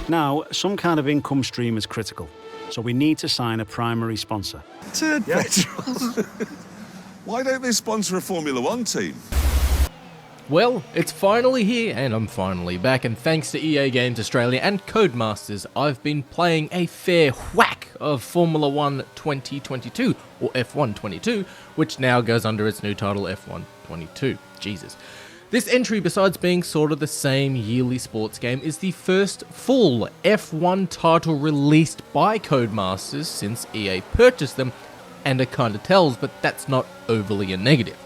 Now, some kind of income stream is critical, so we need to sign a primary sponsor. Turd petrol. Why don't they sponsor a Formula One team? Well, it's finally here, and I'm finally back, and thanks to EA Games Australia and Codemasters, I've been playing a fair whack of Formula 1 2022, or F1 22, which now goes under its new title F1 22. Jesus. This entry, besides being sort of the same yearly sports game, is the first full F1 title released by Codemasters since EA purchased them, and it kinda tells, but that's not overly a negative.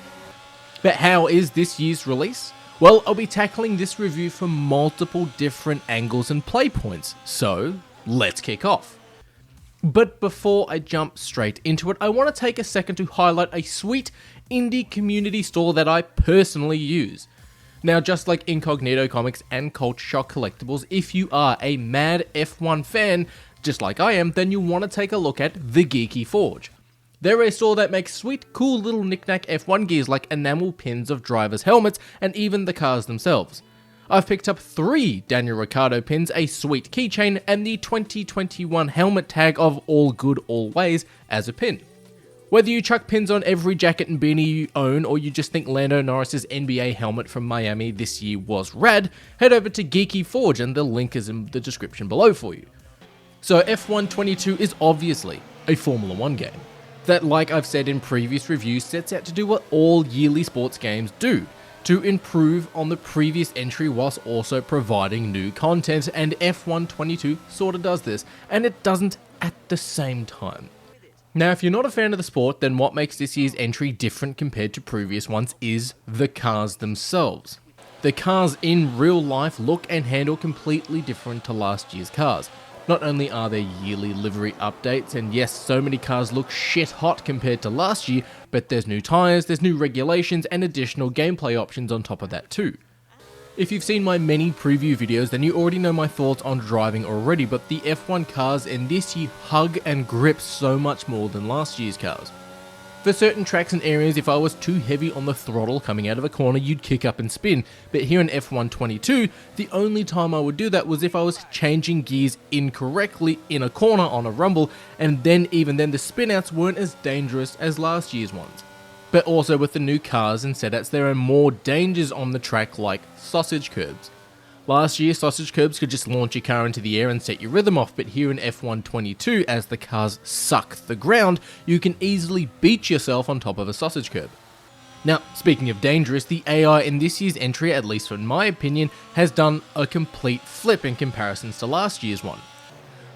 But how is this year's release? Well, I'll be tackling this review from multiple different angles and play points, so let's kick off. But before I jump straight into it, I want to take a second to highlight a sweet indie community store that I personally use. Now, just like Incognito Comics and Culture Shock Collectibles, if you are a mad F1 fan, just like I am, then you'll want to take a look at The Geeky Forge. They're a store that makes sweet, cool little knick-knack F1 gears like enamel pins of drivers' helmets and even the cars themselves. I've picked up 3 Daniel Ricciardo pins, a sweet keychain, and the 2021 helmet tag of All Good Always as a pin. Whether you chuck pins on every jacket and beanie you own, or you just think Lando Norris's NBA helmet from Miami this year was rad, head over to Geeky Forge and the link is in the description below for you. So F1 22 is obviously a Formula 1 game that, like I've said in previous reviews, sets out to do what all yearly sports games do, to improve on the previous entry whilst also providing new content, and F1 22 sorta does this, and it doesn't at the same time. Now, if you're not a fan of the sport, then what makes this year's entry different compared to previous ones is the cars themselves. The cars in real life look and handle completely different to last year's cars. Not only are there yearly livery updates, and yes, so many cars look shit hot compared to last year, but there's new tyres, there's new regulations, and additional gameplay options on top of that too. If you've seen my many preview videos, then you already know my thoughts on driving already, but the F1 cars in this year hug and grip so much more than last year's cars. For certain tracks and areas, if I was too heavy on the throttle coming out of a corner, you'd kick up and spin, but here in F1 22, the only time I would do that was if I was changing gears incorrectly in a corner on a rumble, and then even then the spinouts weren't as dangerous as last year's ones. But also with the new cars and setups, there are more dangers on the track like sausage curbs. Last year, sausage curbs could just launch your car into the air and set your rhythm off, but here in F1 22, as the cars suck the ground, you can easily beat yourself on top of a sausage curb. Now, speaking of dangerous, the AI in this year's entry, at least in my opinion, has done a complete flip in comparisons to last year's one.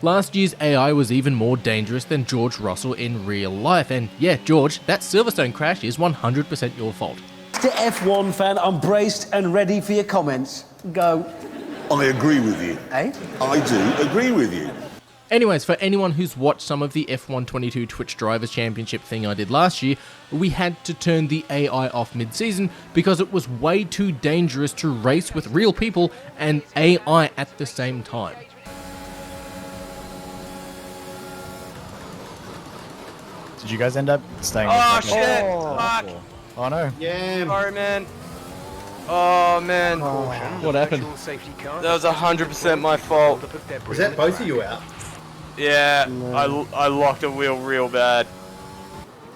Last year's AI was even more dangerous than George Russell in real life, and yeah, George, that Silverstone crash is 100% your fault. The F1 fan, I'm braced and ready for your comments. Go. I agree with you. Eh? I do agree with you. Anyways, for anyone who's watched some of the F1 22 Twitch Drivers Championship thing I did last year, we had to turn the AI off mid-season because it was way too dangerous to race with real people and AI at the same time. Did you guys end up staying? Oh shit! Fuck! Oh no. Yeah. Sorry, man. Oh man. What happened? That was 100% my fault. Was that both of you out? Yeah, I locked a wheel real bad.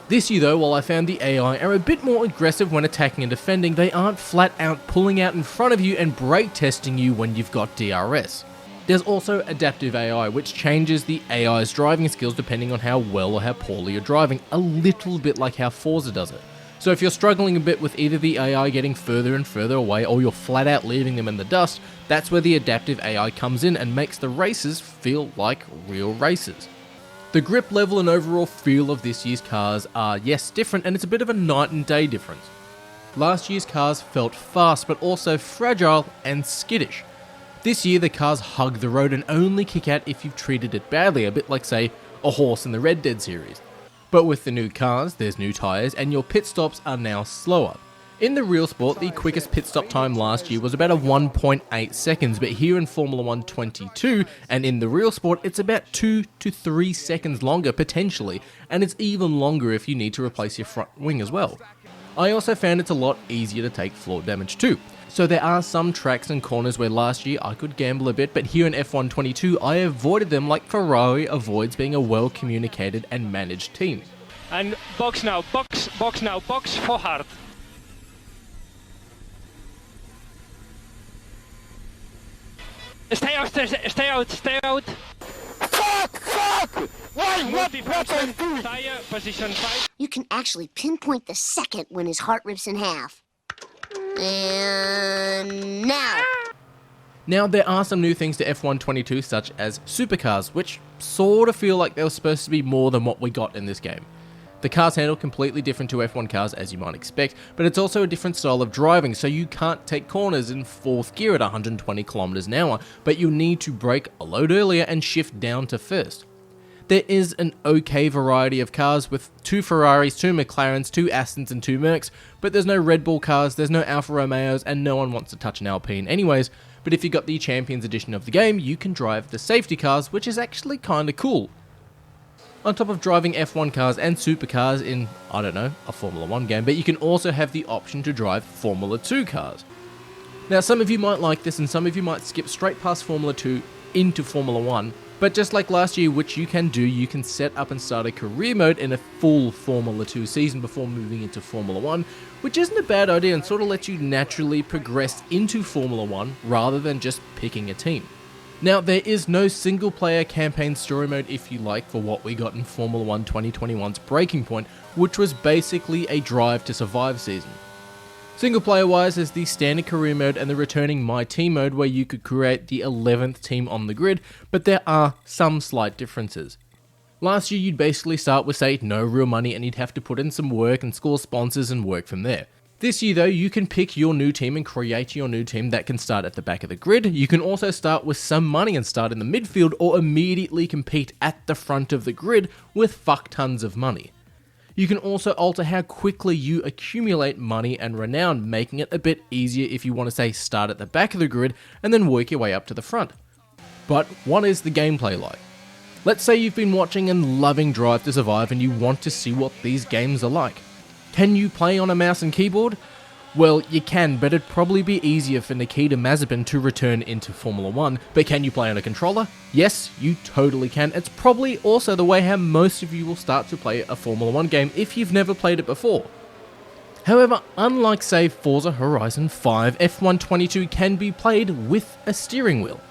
This year though, while I found the AI are a bit more aggressive when attacking and defending, they aren't flat out pulling out in front of you and brake testing you when you've got DRS. There's also adaptive AI, which changes the AI's driving skills depending on how well or how poorly you're driving, a little bit like how Forza does it. So if you're struggling a bit with either the AI getting further and further away or you're flat out leaving them in the dust, that's where the adaptive AI comes in and makes the races feel like real races. The grip level and overall feel of this year's cars are, yes, different, and it's a bit of a night and day difference. Last year's cars felt fast but also fragile and skittish. This year the cars hug the road and only kick out if you've treated it badly, a bit like, say, a horse in the Red Dead series. But with the new cars, there's new tyres, and your pit stops are now slower. In the real sport, the quickest pit stop time last year was about a 1.8 seconds, but here in Formula 1 22, and in the real sport, it's about 2 to 3 seconds longer potentially, and it's even longer if you need to replace your front wing as well. I also found it's a lot easier to take floor damage too. So there are some tracks and corners where last year I could gamble a bit, but here in F1 22 I avoided them like Ferrari avoids being a well communicated and managed team. And box now, box now, box for hard. Stay out, stay out, stay out. Fuck! Why? What I doing? Tire, position 5. You can actually pinpoint the second when his heart rips in half. And now. Now there are some new things to F1 22 such as Supercars, which sort of feel like they were supposed to be more than what we got in this game. The cars handle completely different to F1 cars as you might expect, but it's also a different style of driving, so you can't take corners in 4th gear at 120 kilometers an hour, but you need to brake a load earlier and shift down to 1st. There is an okay variety of cars with 2 Ferraris, 2 McLarens, 2 Astons and 2 Mercs, but there's no Red Bull cars, there's no Alfa Romeos, and no one wants to touch an Alpine anyways. But if you got the Champions Edition of the game, you can drive the safety cars, which is actually kinda cool. On top of driving F1 cars and supercars in, I don't know, a Formula 1 game, but you can also have the option to drive Formula 2 cars. Now some of you might like this and some of you might skip straight past Formula 2 into Formula 1, but just like last year, which you can do, you can set up and start a career mode in a full Formula 2 season before moving into Formula 1, which isn't a bad idea and sort of lets you naturally progress into Formula 1 rather than just picking a team. Now, there is no single player campaign story mode if you like for what we got in Formula 1 2021's Breaking Point, which was basically a drive to survive season. Single player wise, there's the standard career mode and the returning My Team mode where you could create the 11th team on the grid, but there are some slight differences. Last year you'd basically start with say no real money and you'd have to put in some work and score sponsors and work from there. This year though, you can pick your new team and create your new team that can start at the back of the grid. You can also start with some money and start in the midfield or immediately compete at the front of the grid with fuck tons of money. You can also alter how quickly you accumulate money and renown, making it a bit easier if you want to say start at the back of the grid and then work your way up to the front. But what is the gameplay like? Let's say you've been watching and loving Drive to Survive and you want to see what these games are like. Can you play on a mouse and keyboard? Well, you can, but it'd probably be easier for Nikita Mazepin to return into Formula 1. But can you play on a controller? Yes, you totally can. It's probably also the way how most of you will start to play a Formula 1 game if you've never played it before. However, unlike say Forza Horizon 5, F1 22 can be played with a steering wheel.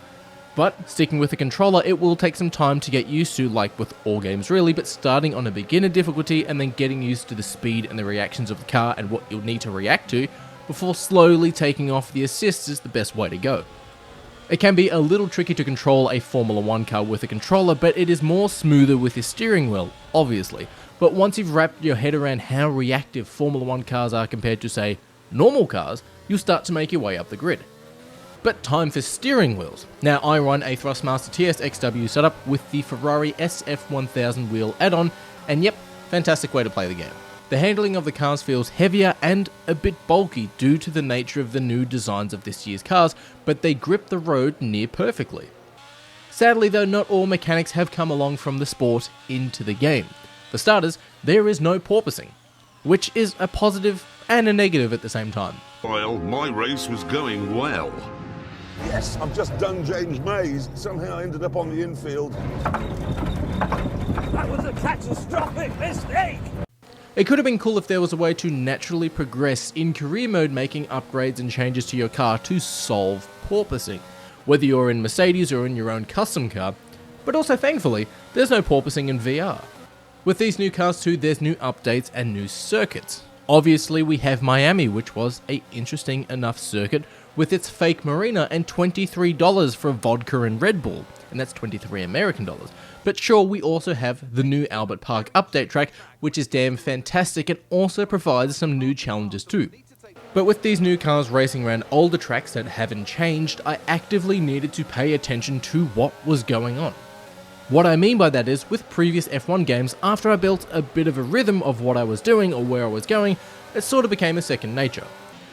But sticking with the controller, it will take some time to get used to, like with all games really, but starting on a beginner difficulty and then getting used to the speed and the reactions of the car and what you'll need to react to, before slowly taking off the assists is the best way to go. It can be a little tricky to control a Formula 1 car with a controller, but it is more smoother with the steering wheel, obviously. But once you've wrapped your head around how reactive Formula 1 cars are compared to, say, normal cars, you'll start to make your way up the grid. But time for steering wheels. Now I run a Thrustmaster TSXW setup with the Ferrari SF1000 wheel add-on, and yep, fantastic way to play the game. The handling of the cars feels heavier and a bit bulky due to the nature of the new designs of this year's cars, but they grip the road near perfectly. Sadly though, not all mechanics have come along from the sport into the game. For starters, there is no porpoising, which is a positive and a negative at the same time. Well, my race was going well. Yes, I've just done James Mays. Somehow I ended up on the infield. That was a catastrophic mistake! It could have been cool if there was a way to naturally progress in career mode, making upgrades and changes to your car to solve porpoising, whether you're in Mercedes or in your own custom car, but also thankfully, there's no porpoising in VR. With these new cars too, there's new updates and new circuits. Obviously we have Miami, which was an interesting enough circuit with its fake marina and $23 for vodka and Red Bull, and that's 23 American dollars. But sure, we also have the new Albert Park update track, which is damn fantastic and also provides some new challenges too. But with these new cars racing around older tracks that haven't changed, I actively needed to pay attention to what was going on. What I mean by that is, with previous F1 games, after I built a bit of a rhythm of what I was doing or where I was going, it sort of became a second nature.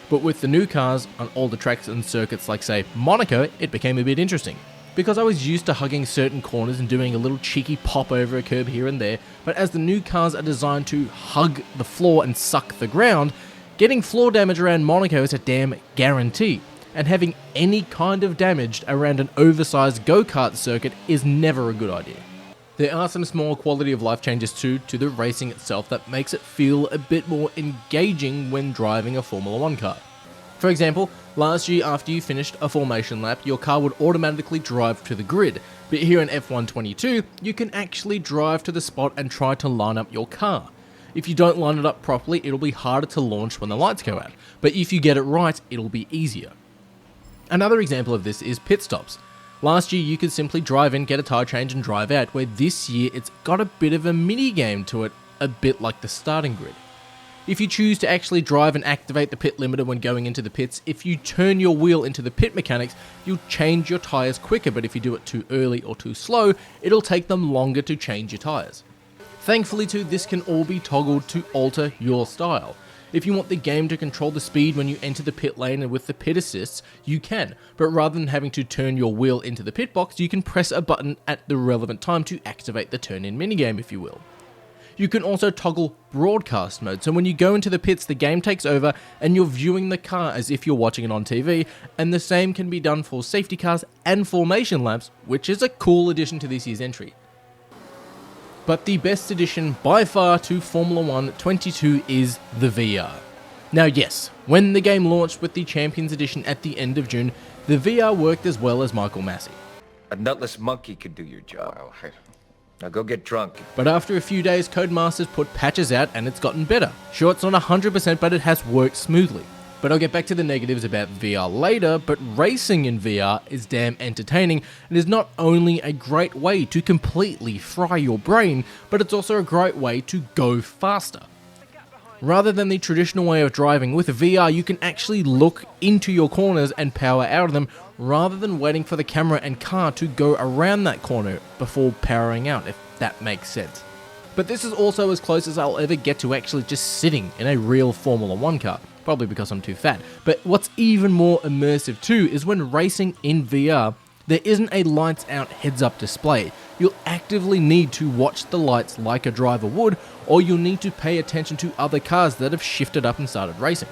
But with the new cars on older tracks and circuits like say Monaco, it became a bit interesting. Because I was used to hugging certain corners and doing a little cheeky pop over a curb here and there, but as the new cars are designed to hug the floor and suck the ground, Getting floor damage around Monaco is a damn guarantee, and having any kind of damage around an oversized go-kart circuit is never a good idea. There are some small quality of life changes too to the racing itself that makes it feel a bit more engaging when driving a Formula 1 car. For example, last year after you finished a formation lap, your car would automatically drive to the grid, but here in F1 22, you can actually drive to the spot and try to line up your car. If you don't line it up properly, it'll be harder to launch when the lights go out, but if you get it right, it'll be easier. Another example of this is pit stops. Last year you could simply drive in, get a tyre change and drive out, where this year it's got a bit of a mini game to it, a bit like the starting grid. If you choose to actually drive and activate the pit limiter when going into the pits, if you turn your wheel into the pit mechanics, you'll change your tyres quicker, but if you do it too early or too slow, it'll take them longer to change your tyres. Thankfully too, this can all be toggled to alter your style. If you want the game to control the speed when you enter the pit lane and with the pit assists, you can, but rather than having to turn your wheel into the pit box, you can press a button at the relevant time to activate the turn-in minigame, if you will. You can also toggle broadcast mode, so when you go into the pits, the game takes over and you're viewing the car as if you're watching it on TV, and the same can be done for safety cars and formation laps, which is a cool addition to this year's entry. But the best addition by far to Formula 1 22 is the VR. Now yes, when the game launched with the Champions Edition at the end of June, the VR worked as well as Michael Massey. A nutless monkey could do your job. Now go get drunk. But after a few days, Codemasters put patches out and it's gotten better. Sure, it's not 100%, but it has worked smoothly. But I'll get back to the negatives about VR later, but racing in VR is damn entertaining and is not only a great way to completely fry your brain, but it's also a great way to go faster. Rather than the traditional way of driving, with VR you can actually look into your corners and power out of them, rather than waiting for the camera and car to go around that corner before powering out, if that makes sense. But this is also as close as I'll ever get to actually just sitting in a real Formula 1 car. Probably because I'm too fat. But what's even more immersive too is when racing in VR, there isn't a lights out heads up display. You'll actively need to watch the lights like a driver would, or you'll need to pay attention to other cars that have shifted up and started racing.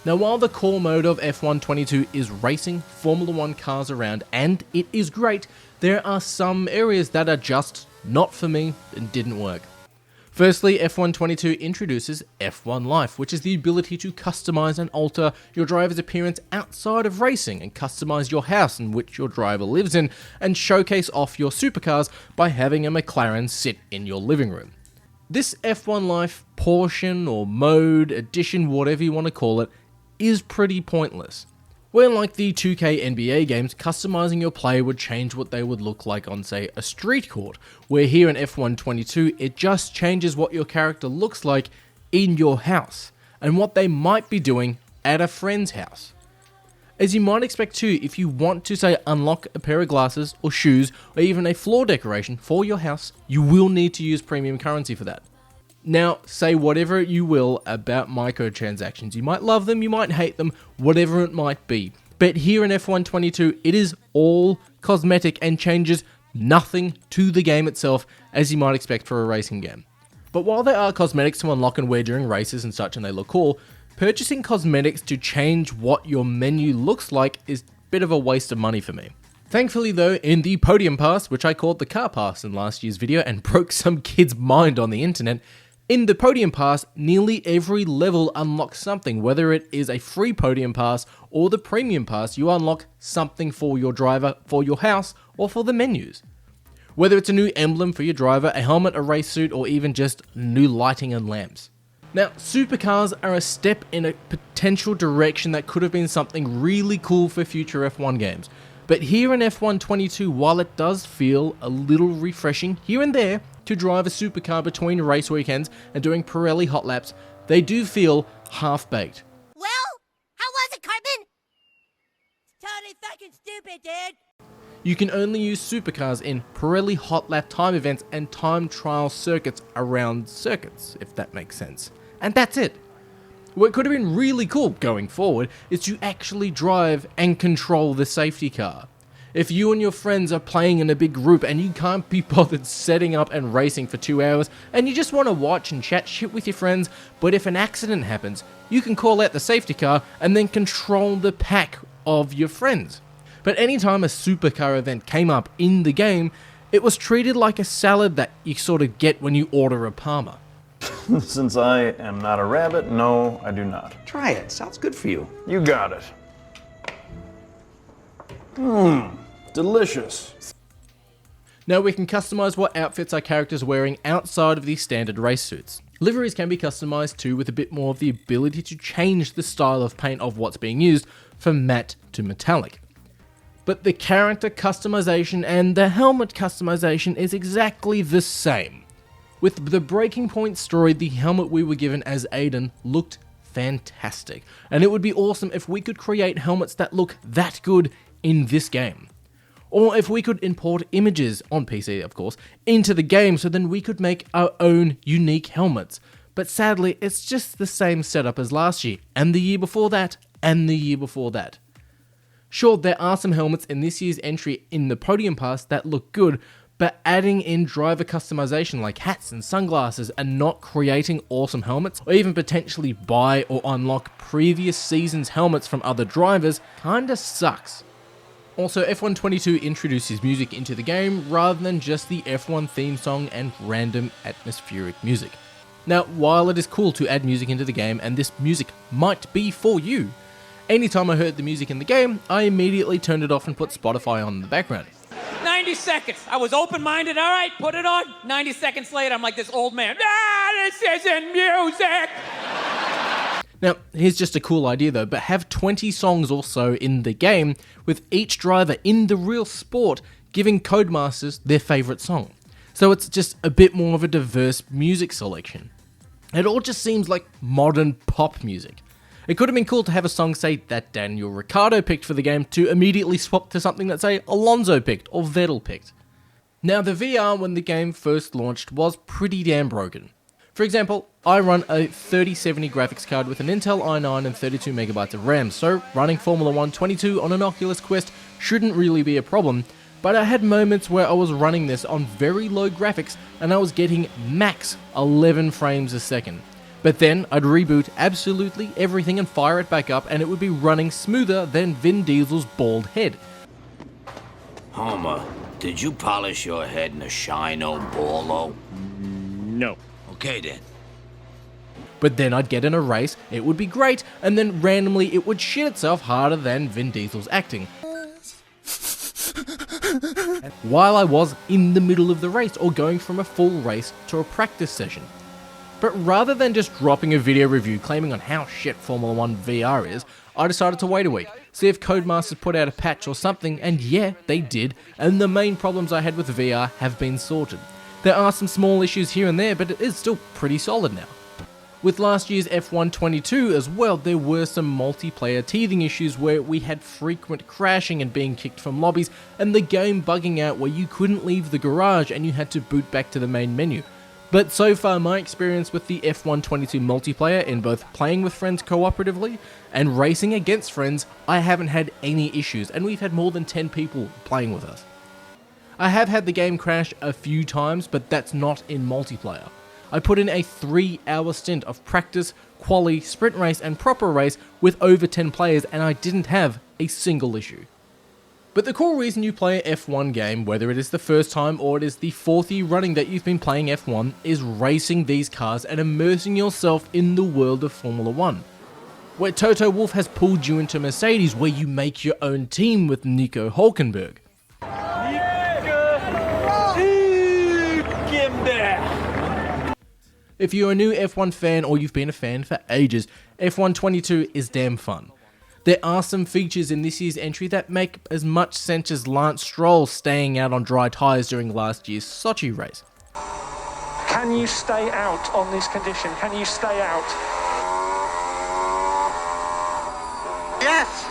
Now while the core mode of F1 22 is racing Formula 1 cars around, and it is great, there are some areas that are just not for me and didn't work. Firstly, F1 22 introduces F1 Life, which is the ability to customize and alter your driver's appearance outside of racing and customize your house in which your driver lives in and showcase off your supercars by having a McLaren sit in your living room. This F1 Life portion or mode, addition, whatever you want to call it, is pretty pointless. Where like the 2K NBA games, customizing your player would change what they would look like on, say, a street court, where here in F1 22, it just changes what your character looks like in your house, and what they might be doing at a friend's house. As you might expect too, if you want to, say, unlock a pair of glasses or shoes, or even a floor decoration for your house, you will need to use premium currency for that. Now, say whatever you will about microtransactions. You might love them, you might hate them, whatever it might be. But here in F1 22, it is all cosmetic and changes nothing to the game itself, as you might expect for a racing game. But while there are cosmetics to unlock and wear during races and such, and they look cool, purchasing cosmetics to change what your menu looks like is a bit of a waste of money for me. Thankfully though, in the Podium Pass, which I called the Car Pass in last year's video and broke some kid's mind on the internet, in the Podium Pass, nearly every level unlocks something. Whether it is a free Podium Pass or the Premium Pass, you unlock something for your driver, for your house, or for the menus. Whether it's a new emblem for your driver, a helmet, a race suit, or even just new lighting and lamps. Now, supercars are a step in a potential direction that could have been something really cool for future F1 games. But here in F1 22, while it does feel a little refreshing here and there to drive a supercar between race weekends and doing Pirelli hot laps, they do feel half-baked. Well, how was it, Cartman? Totally fucking stupid, dude. You can only use supercars in Pirelli hot lap time events and time trial circuits around circuits, if that makes sense. And that's it. What could have been really cool going forward is to actually drive and control the safety car. If you and your friends are playing in a big group and you can't be bothered setting up and racing for 2 hours and you just want to watch and chat shit with your friends, but if an accident happens, you can call out the safety car and then control the pack of your friends. But anytime a supercar event came up in the game, it was treated like a salad that you sort of get when you order a Parma. Since I am not a rabbit, no, I do not. Try it. Sounds good for you. You got it. Mmm, delicious. Now we can customize what outfits our characters are wearing outside of the standard race suits. Liveries can be customized too, with a bit more of the ability to change the style of paint of what's being used from matte to metallic. But the character customization and the helmet customization is exactly the same. With the Breaking Point story, the helmet we were given as Aiden looked fantastic, and it would be awesome if we could create helmets that look that good in this game. Or if we could import images, on PC of course, into the game so then we could make our own unique helmets. But sadly, it's just the same setup as last year, and the year before that, and the year before that. Sure, there are some helmets in this year's entry in the Podium Pass that look good, but adding in driver customization like hats and sunglasses and not creating awesome helmets, or even potentially buy or unlock previous season's helmets from other drivers, kinda sucks. Also, F1 22 introduces music into the game rather than just the F1 theme song and random atmospheric music. Now, while it is cool to add music into the game, and this music might be for you, anytime I heard the music in the game, I immediately turned it off and put Spotify on in the background. 90 seconds. I was open-minded. All right, put it on. 90 seconds later, I'm like this old man. This isn't music. Now, here's just a cool idea though, but have 20 songs or so in the game, with each driver in the real sport giving Codemasters their favourite song. So it's just a bit more of a diverse music selection. It all just seems like modern pop music. It could have been cool to have a song, say, that Daniel Ricciardo picked for the game to immediately swap to something that, say, Alonso picked or Vettel picked. Now, the VR when the game first launched was pretty damn broken. For example, I run a 3070 graphics card with an Intel i9 and 32MB of RAM, so running Formula 1 22 on an Oculus Quest shouldn't really be a problem, but I had moments where I was running this on very low graphics and I was getting max 11 frames a second. But then I'd reboot absolutely everything and fire it back up and it would be running smoother than Vin Diesel's bald head. Homer, did you polish your head in a shino ballo? No. Okay then. But then I'd get in a race, it would be great, and then randomly it would shit itself harder than Vin Diesel's acting. While I was in the middle of the race or going from a full race to a practice session. But rather than just dropping a video review claiming on how shit Formula 1 VR is, I decided to wait a week, see if Codemasters put out a patch or something, and yeah, they did, and the main problems I had with VR have been sorted. There are some small issues here and there, but it is still pretty solid now. With last year's F1 22 as well, there were some multiplayer teething issues where we had frequent crashing and being kicked from lobbies, and the game bugging out where you couldn't leave the garage and you had to boot back to the main menu. But so far my experience with the F1 22 multiplayer in both playing with friends cooperatively and racing against friends, I haven't had any issues, and we've had more than 10 people playing with us. I have had the game crash a few times, but that's not in multiplayer. I put in a 3-hour stint of practice, quali, sprint race and proper race with over 10 players, and I didn't have a single issue. But the core reason you play an F1 game, whether it is the first time or it is the 4th year running that you've been playing F1, is racing these cars and immersing yourself in the world of Formula 1. Where Toto Wolff has pulled you into Mercedes, where you make your own team with Nico Hülkenberg. If you're a new F1 fan or you've been a fan for ages, F1 22 is damn fun. There are some features in this year's entry that make as much sense as Lance Stroll staying out on dry tyres during last year's Sochi race. Can you stay out on this condition? Can you stay out? Yes!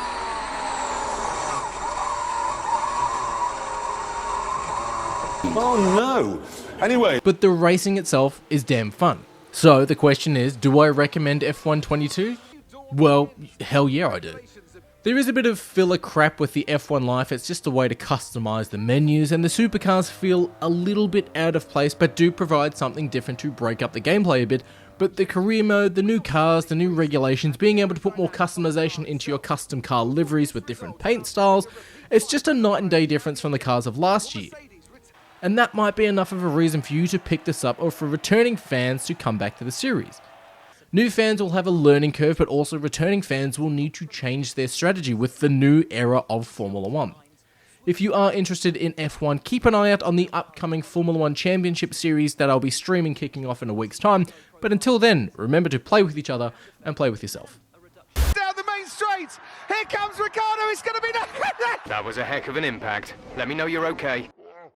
Oh no! Anyway. But the racing itself is damn fun. So the question is, do I recommend F1 22? Well, hell yeah I do. There is a bit of filler crap with the F1 Life, it's just a way to customize the menus, and the Supercars feel a little bit out of place but do provide something different to break up the gameplay a bit. But the career mode, the new cars, the new regulations, being able to put more customization into your custom car liveries with different paint styles, it's just a night and day difference from the cars of last year. And that might be enough of a reason for you to pick this up or for returning fans to come back to the series. New fans will have a learning curve, but also returning fans will need to change their strategy with the new era of Formula 1. If you are interested in F1, keep an eye out on the upcoming Formula 1 Championship Series that I'll be streaming kicking off in a week's time, but until then, remember to play with each other and play with yourself. Down the main straight! Here comes Ricardo, it's going to be... That was a heck of an impact. Let me know you're okay.